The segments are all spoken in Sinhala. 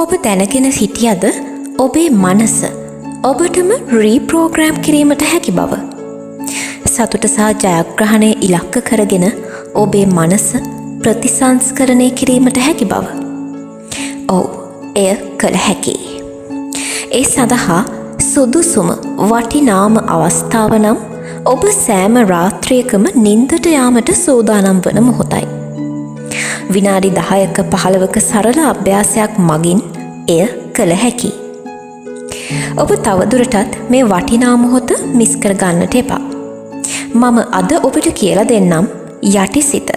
ඔබ දැනගෙන හිටියද ඔබේ මනස ඔබටම රීප්‍රෝග්‍රෑම් කිරීමට හැකි බව? සතුට සහ ජයග්‍රහණය ඉලක්ක කරගෙන ඔබේ මනස ප්‍රතිසංස්කරණය කිරීමට හැකි බව? ඔව්, එය කළ හැකියි. ඒ සඳහා සුදුසුම වටිනාම අවස්ථාව නම් ඔබ සෑම රාත්‍රියකම නින්දට යාමට සූදානම් වන මොහොතයි. විනාඩි 10ක 15ක සරල අභ්‍යාසයක් මගින් එය කළ හැකියි. ඔබ තවදුරටත් මේ වටිනා මොහොත මිස් කර ගන්නට එපා. මම අද ඔබට කියලා දෙන්නම් යටිසිත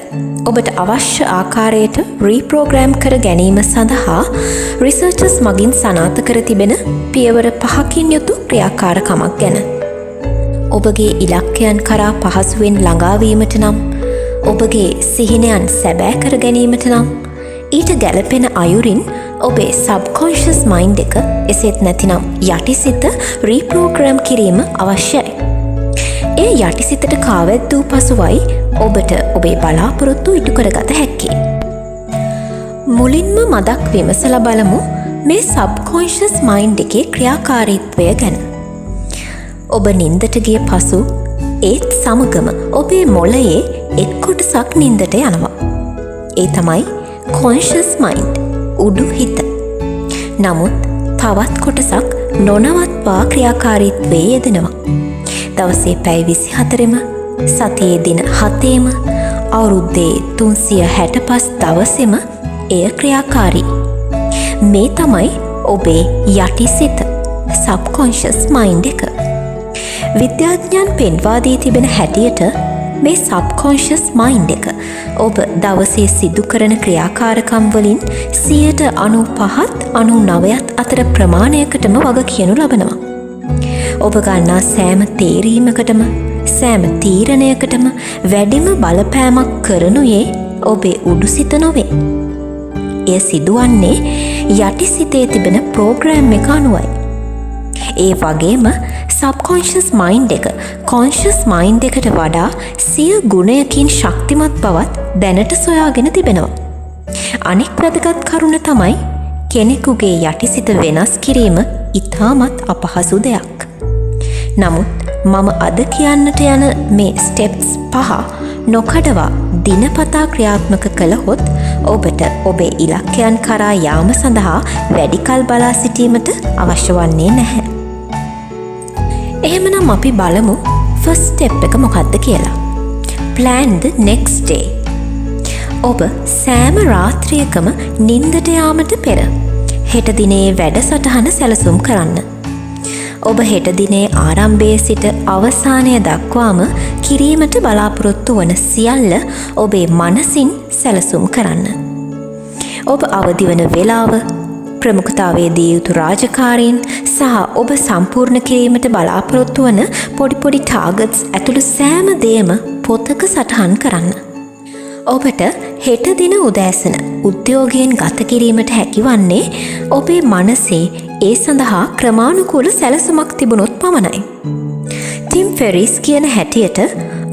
ඔබට අවශ්‍ය ආකාරයට රීප්‍රෝග්‍රෑම් කර ගැනීම සඳහා රිසර්චර්ස් මගින් සනාථ කර තිබෙන පියවර 5කින් යුතු ක්‍රියාකාරකමක් ගැන. ඔබගේ ඉලක්කයන් කරා පහසුවෙන් ළඟා වීමට නම්, ඔබගේ සිහිනයන් සැබෑ කර ගැනීමට නම්, ඊට ගැලපෙන අයුරින් ඔබේ සබ්කොන්ෂස් මයින්ඩ් එක, එසේත් නැතිනම් යටිසිත රීප්‍රෝග්‍රෑම් කිරීම අවශ්‍යයි. ඒ යටිසිතට කාවැද්දූ පසුවයි ඔබට ඔබේ බලාපොරොත්තු ඉටු කරගත හැක්කේ. මුලින්ම මදක් විමසලා බලමු මේ සබ්කොන්ෂස් මයින්ඩ් එකේ ක්‍රියාකාරීත්වය ගැන. ඔබ නින්දට ගිය පසු ඒත් සමගම ඔබේ මොළයේ එක් කොටසක් නින්දට යනවා. ඒ තමයි කොන්ෂස් මයින්ඩ්, උඩු හිත. නමුත් තවත් කොටසක් නොනවත්වා ක්‍රියාකාරීත්වයේ යෙදෙනවා. දවසේ පැය 24ම, සතියේ දින 7ම, අවුරුද්දේ 365 දවසෙම එය ක්‍රියාකාරී. මේ තමයි ඔබේ යටිසිත, සබ්කොන්ෂස් මයින්ඩ් එක. විද්‍යාඥයන් පෙන්වා දී තිබෙන හැටියට මේ සබ්කොන්ෂස් මයින්ඩ් එක ඔබ දවසේ සිදු කරන ක්‍රියාකාරකම් වලින් 95%-99% අතර ප්‍රමාණයකටම වග කියනු ලබනවා. ඔබ ගන්නා සෑම තේරීමකටම, සෑම තීරණයකටම වැඩිම බලපෑමක් කරනුයේ ඔබේ උඩුසිත නොවේ. එය සිදුවන්නේ යටිසිතේ තිබෙන ප්‍රෝග්‍රෑම් එක අනුවයි. ඒ වගේම සබ්කොන්ෂස් මයින්ඩ් එක කොන්ෂස් මයින්ඩ් එකට වඩා 100 ගුණයකින් ශක්තිමත් බවත් දැනට සොයාගෙන තිබෙනවා. අනෙක් වැදගත් කරුණ තමයි කෙනෙකුගේ යටිසිත වෙනස් කිරීම ඉතාමත් අපහසු දෙයක්. නමුත් මම අද කියන්නට යන මේ ස්ටෙප්ස් 5 නොකඩවා දිනපතා ක්‍රියාත්මක කළහොත් ඔබට ඔබේ ඉලක්කයන් කරා යාම සඳහා වැඩි කල් බලා සිටීමට අවශ්‍ය වන්නේ නැහැ. එහෙමනම් අපි බලමු ෆස්ට් ස්ටෙප් එක මොකක්ද කියලා. Plan the next day. ඔබ සෑම රාත්‍රියකම නින්දට යාමට පෙර හෙට දිනේ වැඩසටහන සැලසුම් කරන්න. ඔබ හෙට දිනේ ආරම්භයේ සිට අවසානය දක්වාම කිරීමට බලාපොරොත්තු වන සියල්ල ඔබේ මනසින් සැලසුම් කරන්න. ඔබ අවදි වන වේලාව, ප්‍රමුඛතාවයේ දී යුතු රාජකාරීන් සහ ඔබ සම්පූර්ණ කිරීමට බලාපොරොත්තු වන පොඩි පොඩි ටාගට්ස් ඇතුළු සෑම දෙයක්ම පොතක සටහන් කරන්න. ඔබට හෙට දින උදෑසන උද්‍යෝගයෙන් ගත කිරීමට හැකිවන්නේ ඔබේ මනසේ ඒ සඳහා ක්‍රමානුකූල සැලසුමක් තිබුණොත් පමණයි. ටිම් ෆෙරිස් කියන හැටියට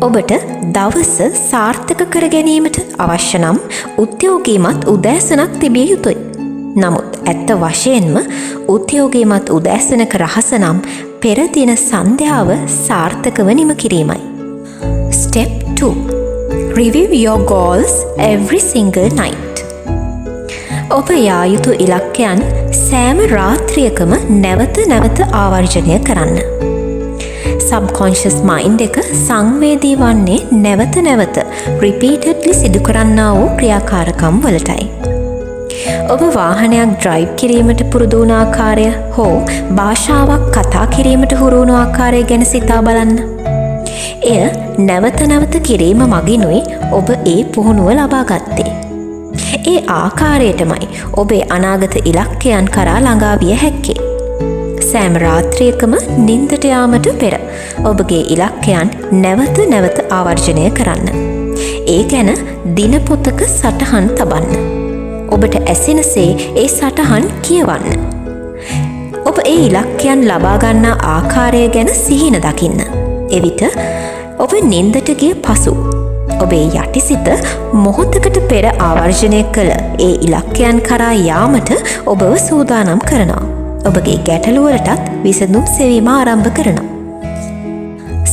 ඔබට දවස සාර්ථක කර ගැනීමට අවශ්‍ය නම් උද්‍යෝගීමත් උදෑසනක් තිබිය යුතුයි. නමුත් ඇත්ත වශයෙන්ම උද්‍යෝගීමත් උදෑසනක රහස නම් පෙර දින සන්ධ්‍යාව සාර්ථකව නිම කිරීමයි. Step 2. Review your goals every single night. ඔබ යා යුතු ඉලක්කයන් සෑම රාත්‍රියකම නැවත නැවත ආවර්ජනය කරන්න. සබ්කොන්ෂස් මයින්ඩ් එක සංවේදී වන්නේ නැවත නැවත රිපීටඩ්ලි සිදු කරන්නා වූ ක්‍රියාකාරකම් වලටයි. ඔබ වාහනයක් ඩ්‍රයිව් කිරීමට පුරුදු වුණ ආකාරය හෝ භාෂාවක් කතා කිරීමට හුරු වුණු ආකාරය ගැන සිතා බලන්න. එය නැවත නැවත කිරීම මගිනුයි ඔබ ඒ පුහුණුව ලබා ගත්තේ. ඒ ආකාරයටමයි ඔබේ අනාගත ඉලක්කයන් කරා ළඟා විය හැක්කේ. සෑම රාත්‍රියකම නින්දට යාමට පෙර ඔබගේ ඉලක්කයන් නැවත නැවත ආවර්ජනය කරන්න. ඒ ගැන දිනපොතක සටහන් තබන්න. ඔබට ඇසෙනසේ ඒ සටහන් කියවන්න. ඔබ ඒ ඉලක්කයන් ලබා ගන්නා ආකාරය ගැන සිහින දකින්න. එවිට ඔබ නින්දට ගිය පසු ඔබේ යටිසිත මොහොතකට පෙර ආවර්ජනය කළ ඒ ඉලක්කයන් කරා යාමට ඔබව සූදානම් කරනවා. ඔබගේ ගැටලුවලටත් විසඳුම් සෙවීම ආරම්භ කරනවා.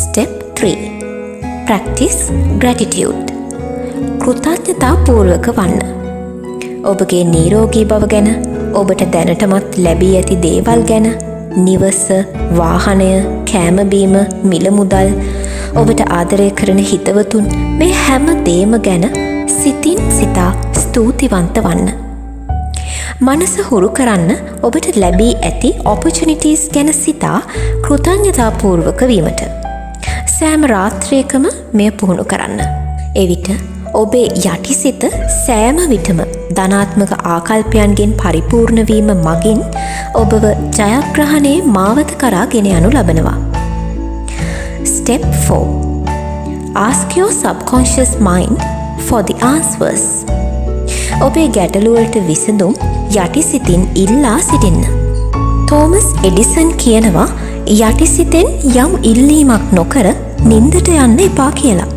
Step 3. Practice gratitude. කෘතඥතා පූර්වක වන්න. ඔබගේ නිරෝගී බව ගැන, ඔබට දැනටමත් ලැබී ඇති දේවල් ගැන, නිවස, වාහනය, කෑමබීම, මිල මුදල්, ඔබට ආදරය කරන හිතවතුන්, මේ හැම දේම ගැන සිතින් සිතා ස්තුතිවන්ත වන්න. මනස හුරු කරන්න ඔබට ලැබී ඇති opportunities ගැන සිතා කෘතඥතාපූර්වක වීමට. සෑම රාත්‍රියකම මෙය පුහුණු කරන්න. එවිට ඔබේ යටිසිත සෑම විටම ධනාත්මක ආකල්පයන්ගෙන් පරිපූර්ණ වීම මගින් ඔබව ජයග්‍රහණයේ මාවත කරා ගෙන යනු ලබනවා. Step 4. Ask your subconscious mind for the answers. ඔබේ ගැටලුවලට විසඳුම් යටිසිතින් ඉල්ලා සිටින්න. තෝමස් එඩිසන් කියනවා යටිසිතෙන් යම් ඉල්ලීමක් නොකර නින්දට යන්න එපා කියලා.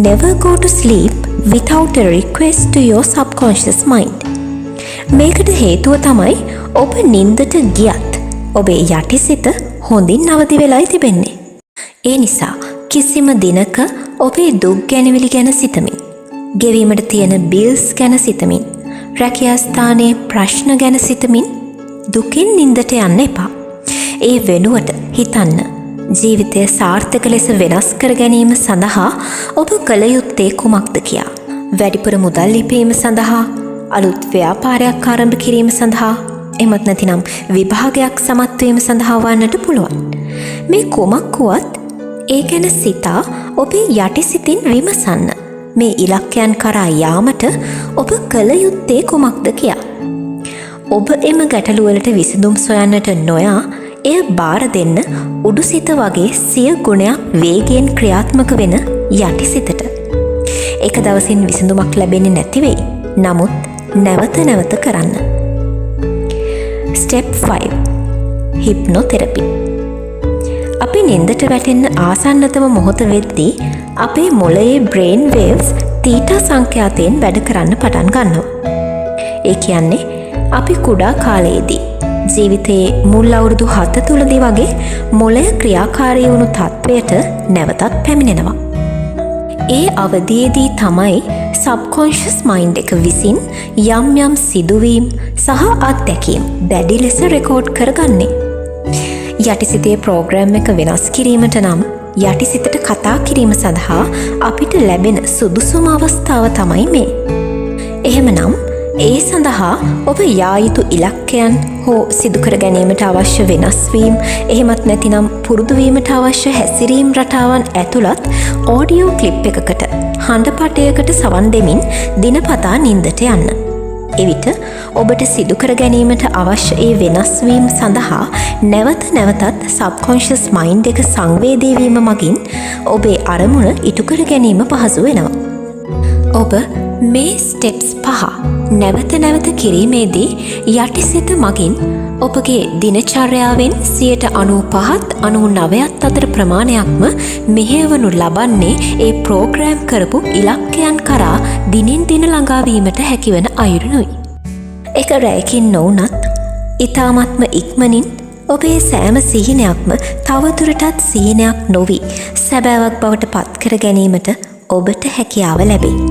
Never go to sleep without a request to your subconscious mind. මේකට හේතුව තමයි ඔබ නින්දට ගියත් ඔබේ යටිසිත හොඳින් අවදි වෙලායි තිබෙන්නේ. ඒ නිසා කිසිම දිනක ඔබේ දුක් ගැනවිලි ගැන සිතමින්, ගෙවීමට තියෙන බිල්ස් ගැන සිතමින්, රැකියා ස්ථානයේ ප්‍රශ්න ගැන සිතමින් දුකින් නින්දට යන්න එපා. ඒ වෙනුවට හිතන්න, ජීවිතය සාර්ථක ලෙස වෙනස් කර ගැනීම සඳහා ඔබ කළ යුත්තේ කුමක්ද කියා. වැඩිපුර මුදල් ලිපීම සඳහා, අලුත් ව්‍යාපාරයක් ආරම්භ කිරීම සඳහා, එමත් නැතිනම් විභාගයක් සමත්වීම සඳහා වන්නට පුළුවන්. මේ කුමක් වුවත් ඒ ගැන සිතා ඔබේ යටිසිතින් විමසන්න. මේ ඉලක්කයන් කරා යාමට ඔබ කළ යුත්තේ කුමක්ද කියා. ඔබ එම ගැටලුවලට විසඳුම් සොයන්නට නොයා එය බාර දෙන්න උඩුසිත වගේ 100 ගුණයක් වේගයෙන් ක්‍රියාත්මක වෙන යටිසිතට. එක දවසින් විසඳුමක් ලැබෙන්නේ නැති වෙයි. නමුත් නැවත නැවත කරන්න. Step 5. Hypnotherapy. අපි නින්දට වැටෙන්න ආසන්නතම මොහොත වෙද්දී අපේ මොළයේ brain waves තීටා සංඛ්‍යාතයෙන් වැඩ කරන්න පටන් ගන්නවා. ඒ කියන්නේ අපි කුඩා කාලයේදී ජීවිතයේ මුල් අවුරුදු 7 තුලදී වගේ මොළය ක්‍රියාකාරී වුණු තත්වයට නැවතත් පැමිණෙනවා. ඒ අවධියේදී තමයි subconscious mind එක විසින් යම් යම් සිදුවීම් සහ අත්දැකීම් දැඩි ලෙස රෙකෝඩ් කරගන්නේ. යටිසිතේ ප්‍රෝග්‍රෑම් එක වෙනස් කිරීමට නම් යටිසිතට කතා කිරීම සඳහා අපිට ලැබෙන සුදුසුම අවස්ථාව තමයි මේ. එහෙමනම් ඒ සඳහා ඔබ යා යුතු ඉලක්කයන් හෝ සිදුකර ගැනීමට අවශ්‍ය වෙනස්වීම්, එහෙමත් නැතිනම් පුරුදුවීමට අවශ්‍ය හැසිරීම් රටාවන් ඇතුළත් ඕඩියෝ ක්ලිප් එකකට, හඬපටයකට සවන් දෙමින් දිනපතා නින්දට යන්න. එවිට ඔබට සිදුකර ගැනීමට අවශ්‍ය ඒ වෙනස්වීම් සඳහා නැවත නැවතත් සබ්කොන්ෂස් මයින්ඩ් එක සංවේදී වීම මගින් ඔබේ අරමුණ ඉටු කර ගැනීම පහසු වෙනවා. ඔබ මේ ස්ටෙප්ස් 5 නැවත නැවත කිරීමේදී යටිසිත මගින් ඔබගේ දිනචර්යාවෙන් 95-99 අතර ප්‍රමාණයක්ම මෙහෙයවනු ලබන්නේ ඒ ප්‍රෝග්‍රෑම් කරපු ඉලක්කයන් කරා දිනෙන් දින ළඟාවීමට හැකිවන අයුරුනුයි. එක රැයකින් නොවුනත් ඊ타මත්ම ඉක්මනින් ඔබේ සෑම සිහිනයක්ම තවදුරටත් සිහිනයක් නොවි සැබෑවක් බවට පත් කර ගැනීමට ඔබට හැකියාව ලැබේ.